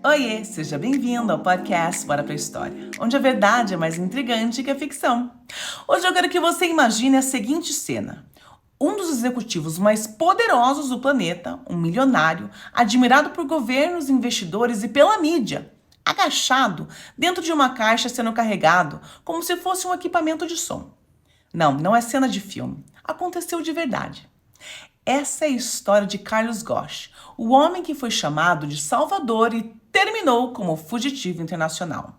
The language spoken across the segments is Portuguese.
Oiê, seja bem-vindo ao podcast Bora pra História, onde a verdade é mais intrigante que a ficção. Hoje eu quero que você imagine a seguinte cena. Um dos executivos mais poderosos do planeta, um milionário, admirado por governos, investidores e pela mídia, agachado dentro de uma caixa sendo carregado como se fosse um equipamento de som. Não é cena de filme. Aconteceu de verdade. Essa é a história de Carlos Ghosh, o homem que foi chamado de Salvador e terminou como fugitivo internacional.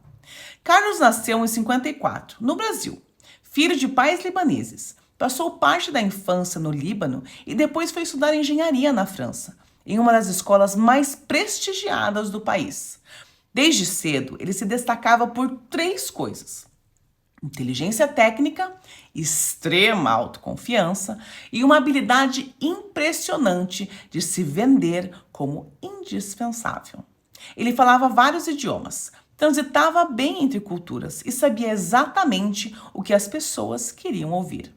Carlos nasceu em 54, no Brasil, filho de pais libaneses. Passou parte da infância no Líbano e depois foi estudar engenharia na França, em uma das escolas mais prestigiadas do país. Desde cedo, ele se destacava por três coisas: inteligência técnica, extrema autoconfiança e uma habilidade impressionante de se vender como indispensável. Ele falava vários idiomas, transitava bem entre culturas e sabia exatamente o que as pessoas queriam ouvir.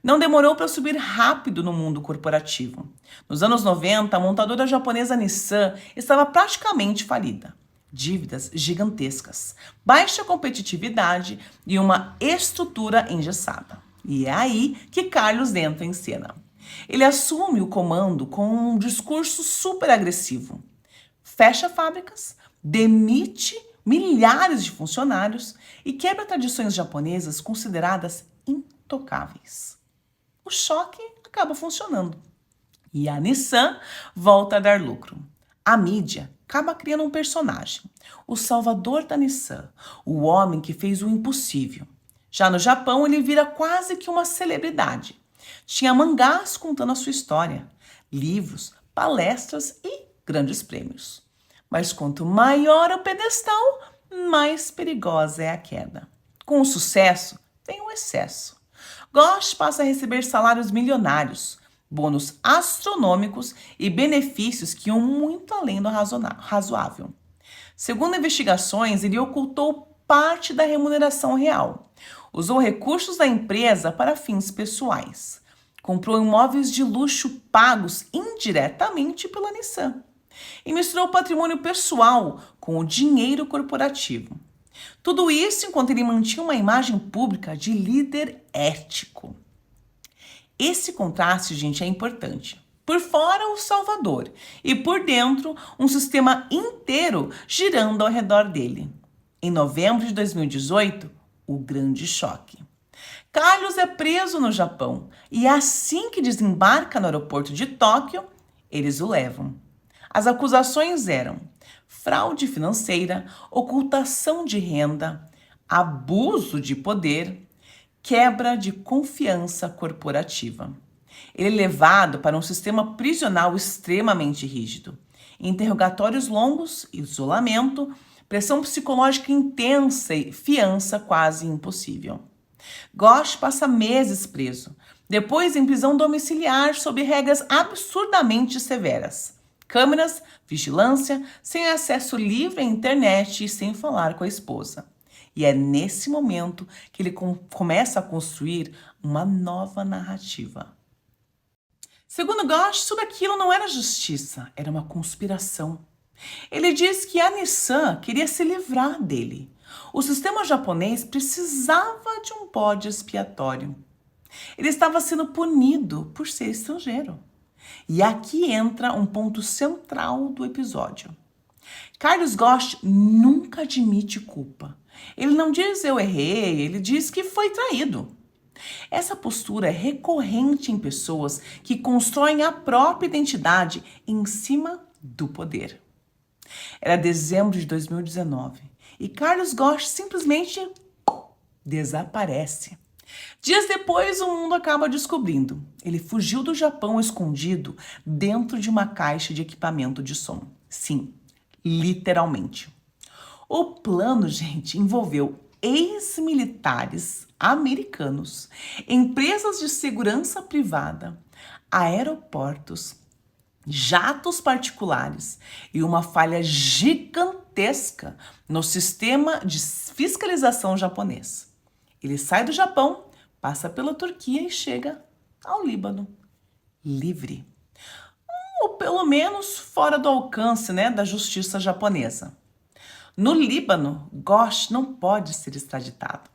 Não demorou para subir rápido no mundo corporativo. Nos anos 90, a montadora japonesa Nissan estava praticamente falida. Dívidas gigantescas, baixa competitividade e uma estrutura engessada. E é aí que Carlos entra em cena. Ele assume o comando com um discurso super agressivo. Fecha fábricas, demite milhares de funcionários e quebra tradições japonesas consideradas intocáveis. O choque acaba funcionando e a Nissan volta a dar lucro. A mídia acaba criando um personagem, o Salvador da Nissan, o homem que fez o impossível. Já no Japão, ele vira quase que uma celebridade. Tinha mangás contando a sua história, livros, palestras e grandes prêmios. Mas quanto maior o pedestal, mais perigosa é a queda. Com o sucesso, vem o excesso. Ghosh passa a receber salários milionários, bônus astronômicos e benefícios que iam muito além do razoável. Segundo investigações, ele ocultou parte da remuneração real, usou recursos da empresa para fins pessoais, comprou imóveis de luxo pagos indiretamente pela Nissan e misturou o patrimônio pessoal com o dinheiro corporativo. Tudo isso enquanto ele mantinha uma imagem pública de líder ético. Esse contraste, gente, é importante. Por fora, o Salvador, e por dentro, um sistema inteiro girando ao redor dele. Em novembro de 2018, o grande choque. Carlos é preso no Japão e assim que desembarca no aeroporto de Tóquio, eles o levam. As acusações eram fraude financeira, ocultação de renda, abuso de poder, quebra de confiança corporativa. Ele é levado para um sistema prisional extremamente rígido. Interrogatórios longos, isolamento, pressão psicológica intensa e fiança quase impossível. Ghosh passa meses preso, depois em prisão domiciliar sob regras absurdamente severas. Câmeras, vigilância, sem acesso livre à internet e sem falar com a esposa. E é nesse momento que ele começa a construir uma nova narrativa. Segundo Ghosh, tudo aquilo não era justiça, era uma conspiração. Ele diz que a Nissan queria se livrar dele. O sistema japonês precisava de um bode expiatório. Ele estava sendo punido por ser estrangeiro. E aqui entra um ponto central do episódio. Carlos Ghosh nunca admite culpa. Ele não diz eu errei, ele diz que foi traído. Essa postura é recorrente em pessoas que constroem a própria identidade em cima do poder. Era dezembro de 2019 e Carlos Ghosh simplesmente desaparece. Dias depois, o mundo acaba descobrindo. Ele fugiu do Japão escondido dentro de uma caixa de equipamento de som. Sim, literalmente. O plano, gente, envolveu ex-militares americanos, empresas de segurança privada, aeroportos, jatos particulares e uma falha gigantesca no sistema de fiscalização japonês. Ele sai do Japão, passa pela Turquia e chega ao Líbano, livre. Ou pelo menos fora do alcance, da justiça japonesa. No Líbano, Ghosh não pode ser extraditado.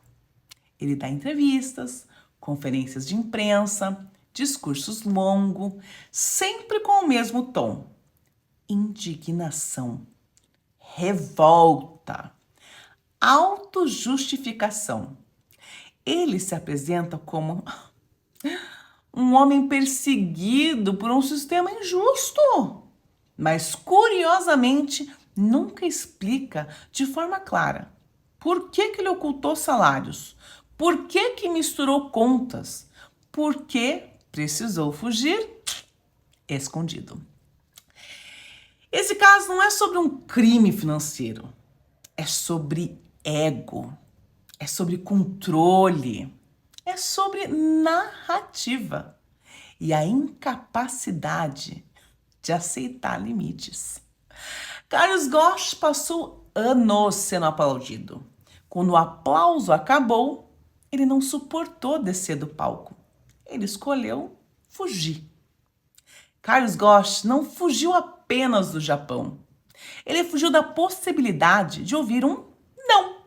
Ele dá entrevistas, conferências de imprensa, discursos longos, sempre com o mesmo tom: indignação, revolta, autojustificação. Ele se apresenta como um homem perseguido por um sistema injusto, mas curiosamente nunca explica de forma clara por que ele ocultou salários, por que misturou contas, por que precisou fugir escondido. Esse caso não é sobre um crime financeiro, é sobre ego, é sobre controle, é sobre narrativa e a incapacidade de aceitar limites. Carlos Ghosh passou anos sendo aplaudido. Quando o aplauso acabou, ele não suportou descer do palco. Ele escolheu fugir. Carlos Ghosh não fugiu apenas do Japão. Ele fugiu da possibilidade de ouvir um não.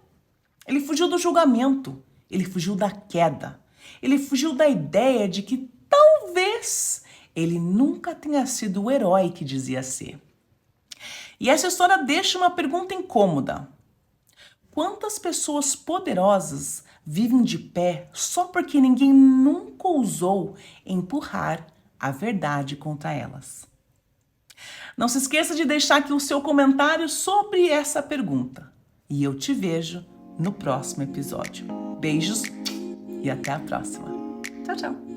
Ele fugiu do julgamento. Ele fugiu da queda. Ele fugiu da ideia de que talvez ele nunca tenha sido o herói que dizia ser. E essa história deixa uma pergunta incômoda. Quantas pessoas poderosas vivem de pé só porque ninguém nunca ousou empurrar a verdade contra elas? Não se esqueça de deixar aqui o seu comentário sobre essa pergunta. E eu te vejo no próximo episódio. Beijos e até a próxima. Tchau, tchau.